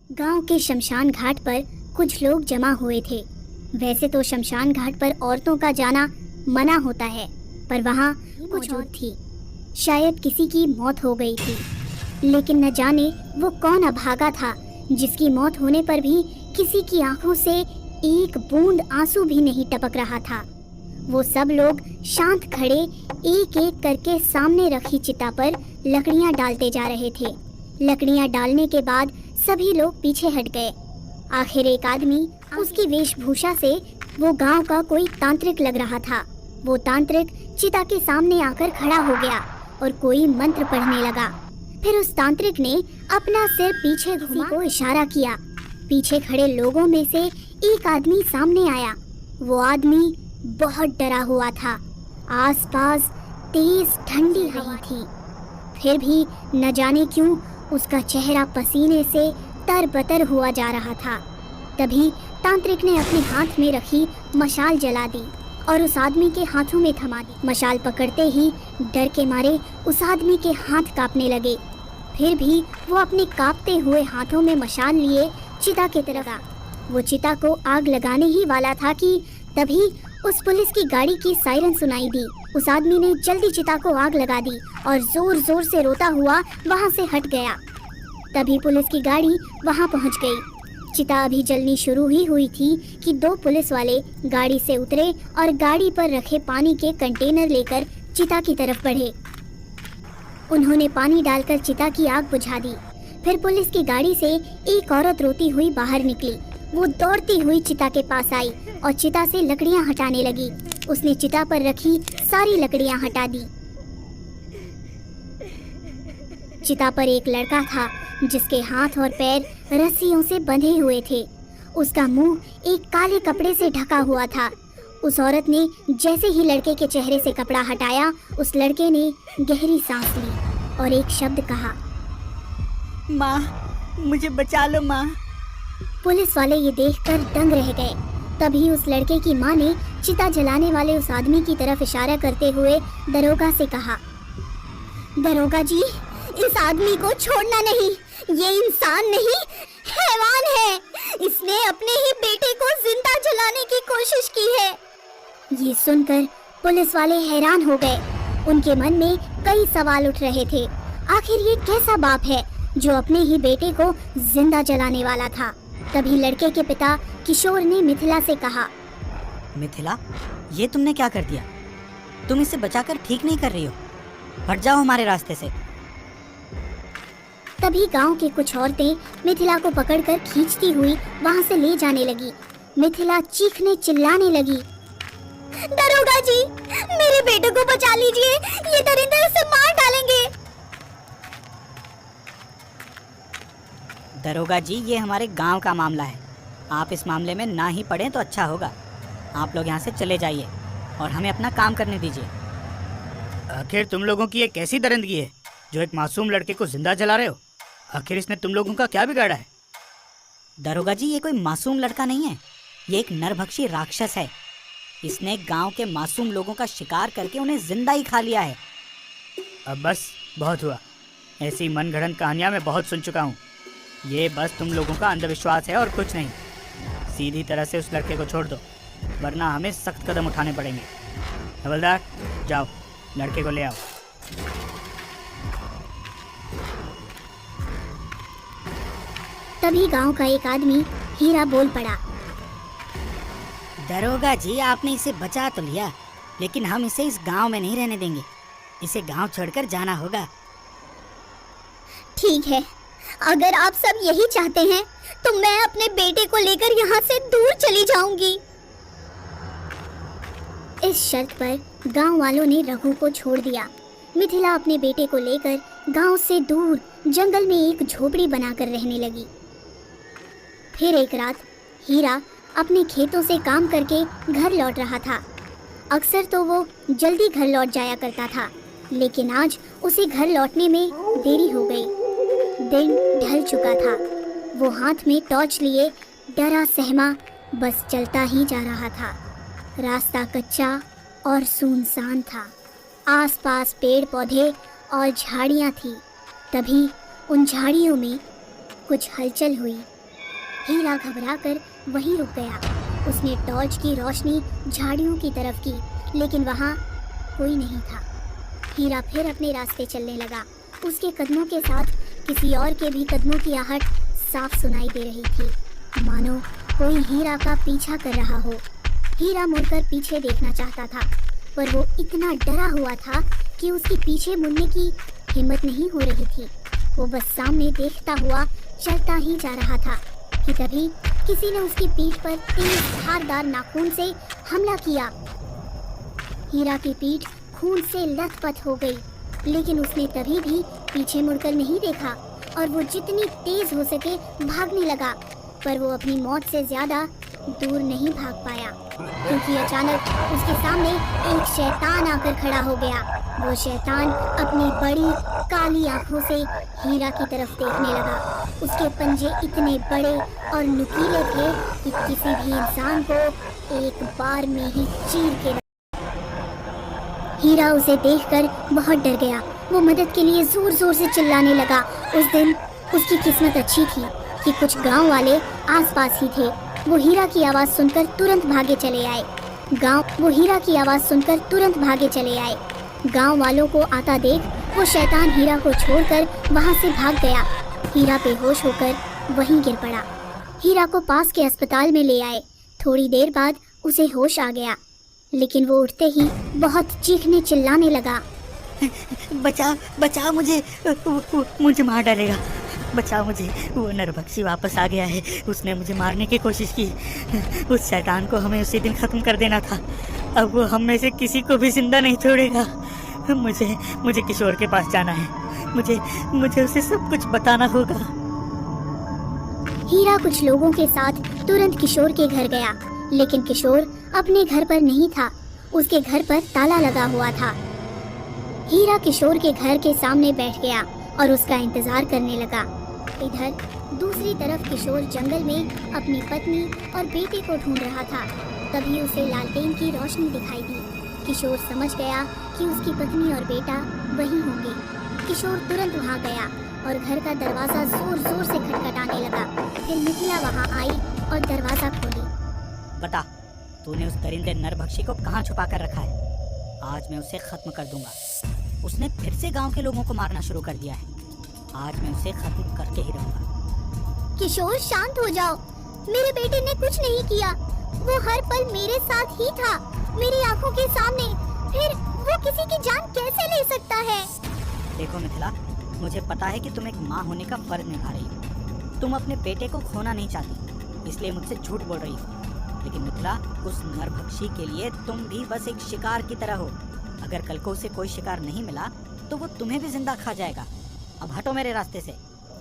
गांव के शमशान घाट पर कुछ लोग जमा हुए थे। वैसे तो शमशान घाट पर औरतों का जाना मना होता है, पर वहाँ कुछ औरत थी। शायद किसी की मौत हो गई थी, लेकिन न जाने वो कौन अभागा था जिसकी मौत होने पर भी किसी की आंखों से एक बूंद आंसू भी नहीं टपक रहा था। वो सब लोग शांत खड़े एक एक करके सामने रखी चिता पर लकड़ियां डालते जा रहे थे। लकड़ियां डालने के बाद सभी लोग पीछे हट गए। आखिर एक आदमी, उसकी वेशभूषा से वो गांव का कोई तांत्रिक लग रहा था। वो तांत्रिक चिता के सामने आकर खड़ा हो गया और कोई मंत्र पढ़ने लगा। फिर उस तांत्रिक ने अपना सिर पीछे घुमा को इशारा किया। पीछे खड़े लोगों में से एक आदमी सामने आया। वो आदमी बहुत डरा हुआ था। आसपास तेज ठंडी हवा थी, फिर भी न जाने क्यों उसका चेहरा पसीने से तरबतर हुआ जा रहा था। तभी तांत्रिक ने अपने हाथ में रखी मशाल जला दी और उस आदमी के हाथों में थमा दी। मशाल पकड़ते ही डर के मारे उस आदमी के हाथ कांपने लगे। फिर भी वो अपने कांपते हुए हाथों में मशाल लिए चिता की तरफ आ। वो चिता को आग लगाने ही वाला था कि तभी उस पुलिस की गाड़ी की सायरन सुनाई दी। उस आदमी ने जल्दी चिता को आग लगा दी और जोर जोर से रोता हुआ वहां से हट गया। तभी पुलिस की गाड़ी वहां पहुंच गई। चिता अभी जलनी शुरू ही हुई थी कि दो पुलिस वाले गाड़ी से उतरे और गाड़ी पर रखे पानी के कंटेनर लेकर चिता की तरफ बढ़े। उन्होंने पानी डालकर चिता की आग बुझा दी। फिर पुलिस की गाड़ी से एक औरत रोती हुई बाहर निकली। वो दौड़ती हुई चिता के पास आई और चिता से लकड़ियां हटाने लगी। उसने चिता पर रखी सारी लकड़ियां हटा दी। चिता पर एक लड़का था जिसके हाथ और पैर रस्सियों से बंधे हुए थे। उसका मुंह एक काले कपड़े से ढका हुआ था। उस औरत ने जैसे ही लड़के के चेहरे से कपड़ा हटाया, उस लड़के ने गहरी सांस ली और एक शब्द कहा, माँ, मुझे बचा लो माँ। पुलिस वाले ये देखकर दंग रह गए। तभी उस लड़के की माँ ने चिता जलाने वाले उस आदमी की तरफ इशारा करते हुए दरोगा से कहा, दरोगा जी, इस आदमी को छोड़ना नहीं। ये इंसान नहीं, हैवान है। इसने अपने ही बेटे को जिंदा जलाने की कोशिश की है। ये सुनकर पुलिस वाले हैरान हो गए। उनके मन में कई सवाल उठ रहे थे। आखिर ये कैसा बाप है जो अपने ही बेटे को जिंदा जलाने वाला था। तभी लड़के के पिता किशोर ने मिथिला से कहा, मिथिला, ये तुमने क्या कर दिया? तुम इसे बचाकर ठीक नहीं कर रही हो। हट जाओ हमारे रास्ते से। तभी गांव की कुछ औरतें मिथिला को पकड़कर खींचती हुई वहां से ले जाने लगी। मिथिला चीखने चिल्लाने लगी, दरोगा जी, मेरे बेटे को बचा लीजिए, ये दरिंदे उसे मार डालेंगे। दरोगा जी, ये हमारे गांव का मामला है। आप इस मामले में ना ही पड़े तो अच्छा होगा। आप लोग यहाँ से चले जाइए और हमें अपना काम करने दीजिए। आखिर तुम लोगों की ये कैसी दरिंदगी है जो एक मासूम लड़के को जिंदा जला रहे हो? आखिर इसने तुम लोगों का क्या बिगाड़ा है? दरोगा जी, ये कोई मासूम लड़का नहीं है। ये एक नरभक्षी राक्षस है। इसने गांव के मासूम लोगों का शिकार करके उन्हें जिंदा ही खा लिया है। अब बस बहुत हुआ। ऐसी मनगढ़ंत कहानियां मैं बहुत सुन चुका हूँ। ये बस तुम लोगों का अंधविश्वास है और कुछ नहीं। सीधी तरह से उस लड़के को छोड़ दो, वरना हमें सख्त कदम उठाने पड़ेंगे। हवलदार, जाओ लड़के को ले आओ। तभी गांव का एक आदमी हीरा बोल पड़ा, दरोगा जी, आपने इसे बचा तो लिया, लेकिन हम इसे इस गांव में नहीं रहने देंगे। इसे गांव छोड़कर जाना होगा। ठीक है, अगर आप सब यही चाहते हैं तो मैं अपने बेटे को लेकर यहाँ से दूर चली जाऊंगी। इस शर्त पर गांव वालों ने रघु को छोड़ दिया। मिथिला अपने बेटे को लेकर गांव से दूर जंगल में एक झोपड़ी बनाकर रहने लगी। फिर एक रात हीरा अपने खेतों से काम करके घर लौट रहा था। अक्सर तो वो जल्दी घर लौट जाया करता था, लेकिन आज उसे घर लौटने में देरी हो गई। दिन ढल चुका था। वो हाथ में टॉर्च लिए डरा सहमा बस चलता ही जा रहा था। रास्ता कच्चा और सुनसान था। आसपास पेड़ पौधे और झाड़ियाँ थी। तभी उन झाड़ियों में कुछ हलचल हुई। हीरा घबराकर वहीं रुक गया। उसने टॉर्च की रोशनी झाड़ियों की तरफ की, लेकिन वहाँ कोई नहीं था। हीरा फिर अपने रास्ते चलने लगा। उसके कदमों के साथ किसी और के भी कदमों की आहट साफ सुनाई दे रही थी, मानो कोई हीरा का पीछा कर रहा हो। हीरा मुड़कर पीछे देखना चाहता था, पर वो इतना डरा हुआ था कि उसके पीछे मुड़ने की हिम्मत नहीं हो रही थी। वो बस सामने देखता हुआ चलता ही जा रहा था कि तभी किसी ने उसकी पीठ पर तेज धारदार नाखून से हमला किया। हीरा की पीठ खून से लथपथ हो गई, लेकिन उसने तभी भी पीछे मुड़कर नहीं देखा और वो जितनी तेज हो सके भागने लगा, पर वो अपनी मौत से ज्यादा दूर नहीं भाग पाया, क्योंकि अचानक उसके सामने एक शैतान आकर खड़ा हो गया। वो शैतान अपनी बड़ी काली आंखों से हीरा की तरफ देखने लगा। उसके पंजे इतने बड़े और नुकीले थे कि किसी भी इंसान को एक बार में ही चीर के हीरा उसे देखकर बहुत डर गया। वो मदद के लिए जोर जोर से चिल्लाने लगा। उस दिन उसकी किस्मत अच्छी थी कि कुछ गांव वाले आसपास ही थे। वो हीरा की आवाज सुनकर तुरंत भागे चले आए। गांव वालों को आता देख वो शैतान हीरा को छोड़कर वहां से भाग गया। हीरा बेहोश होकर वहीं गिर पड़ा। हीरा को पास के अस्पताल में ले आए। थोड़ी देर बाद उसे होश आ गया, लेकिन वो उठते ही बहुत चीखने चिल्लाने लगा। बचा बचा मुझे, मुझे मार डालेगा, बचा मुझे। वो नरभक्षी वापस आ गया है, उसने मुझे मारने की कोशिश की। उस शैतान को हमें उसी दिन खत्म कर देना था। अब वो हम में से किसी को भी जिंदा नहीं छोड़ेगा। मुझे किशोर के पास जाना है। मुझे उसे सब कुछ बताना होगा। हीरा कुछ लोगों के साथ तुरंत किशोर के घर गया, लेकिन किशोर अपने घर पर नहीं था। उसके घर पर ताला लगा हुआ था। हीरा किशोर के घर के सामने बैठ गया और उसका इंतजार करने लगा। इधर दूसरी तरफ किशोर जंगल में अपनी पत्नी और बेटे को ढूंढ रहा था। तभी उसे लालटेन की रोशनी दिखाई दी। किशोर समझ गया कि उसकी पत्नी और बेटा वहीं होंगे। किशोर तुरंत वहां गया और घर का दरवाजा जोर जोर से खटखटाने लगा। फिर मिथिला वहां आई और दरवाजा खोली। बता, तूने उस दरिंदे नरभक्षी को कहाँ छुपा कर रखा है? आज मैं उसे खत्म कर दूंगा। उसने फिर से गांव के लोगों को मारना शुरू कर दिया है। आज मैं उसे खत्म करके ही रहूंगा। किशोर शांत हो जाओ। मेरे बेटे ने कुछ नहीं किया। वो हर पल मेरे साथ ही था, मेरी आंखों के सामने। फिर वो किसी की जान कैसे ले सकता है? देखो मिथिला, मुझे पता है कि तुम एक माँ होने का फर्ज निभा रही हो। तुम अपने बेटे को खोना नहीं चाहती, इसलिए मुझसे झूठ बोल रही हो। लेकिन मिथिला, उस नरभक्षी के लिए तुम भी बस एक शिकार की तरह हो। अगर कल को उसे कोई शिकार नहीं मिला तो वो तुम्हें भी जिंदा खा जाएगा। अब हटो मेरे रास्ते से।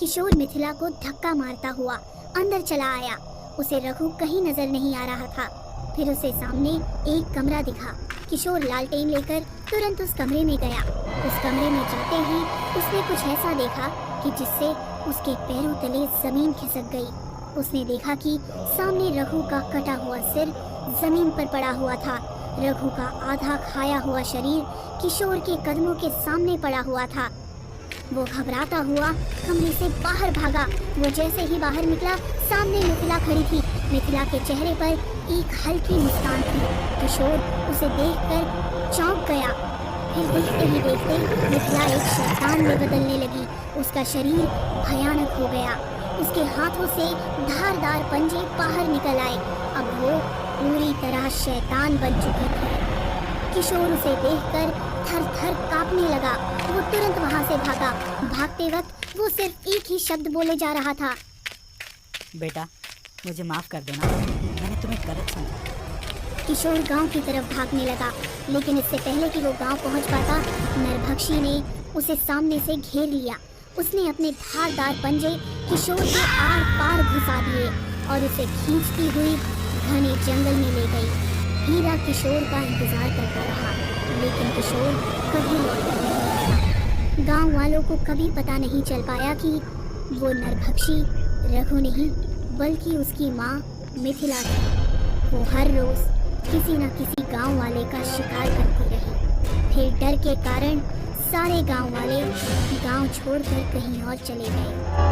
किशोर मिथिला को धक्का मारता हुआ अंदर चला आया। उसे रघु कहीं नजर नहीं आ रहा था। फिर उसे सामने एक कमरा दिखा। किशोर लालटेन लेकर तुरंत उस कमरे में गया। उस कमरे में जाते ही उसने कुछ ऐसा देखा कि जिससे उसके पैरों तले जमीन खिसक गई। उसने देखा कि सामने रघु का कटा हुआ सिर जमीन पर पड़ा हुआ था। रघु का आधा खाया हुआ शरीर किशोर के कदमों के सामने पड़ा हुआ था। वो घबराता हुआ कमरे से बाहर भागा। वो जैसे ही बाहर निकला, सामने मिथिला खड़ी थी। मिथिला के चेहरे पर एक हल्की मुस्कान थी। किशोर उसे देखकर चौंक गया। फिर देखते ही देखते मिथिला एक शैतान में बदलने लगी। उसका शरीर भयानक हो गया। उसके हाथों से धारदार पंजे बाहर निकल आए। अब वो पूरी तरह शैतान बन चुकी थी। किशोर उसे देखकर थर थर कांपने लगा। वो तुरंत वहां से भागा। भागते वक्त वो सिर्फ एक ही शब्द बोले जा रहा था। बेटा, मुझे माफ कर देना, मैंने तुम्हें गलत समझा। किशोर गांव की तरफ भागने लगा, लेकिन इससे पहले कि वो गांव पहुंच पाता, नरभक्षी ने उसे सामने से घेर लिया। उसने अपने धारदार पंजे किशोर के आर पार घुसा दिए और उसे खींचती हुई घने जंगल में ले गई। हीरा किशोर का इंतजार करता रहा, लेकिन किशोर कभी लौटकर नहीं आया। गांव वालों को कभी पता नहीं चल पाया कि वो नरभक्षी रघु नहीं, बल्कि उसकी माँ मिथिला थी। वो हर रोज किसी न किसी गांव वाले का शिकार करती रही। फिर डर के कारण सारे गांव वाले गांव छोड़कर कहीं और चले गए।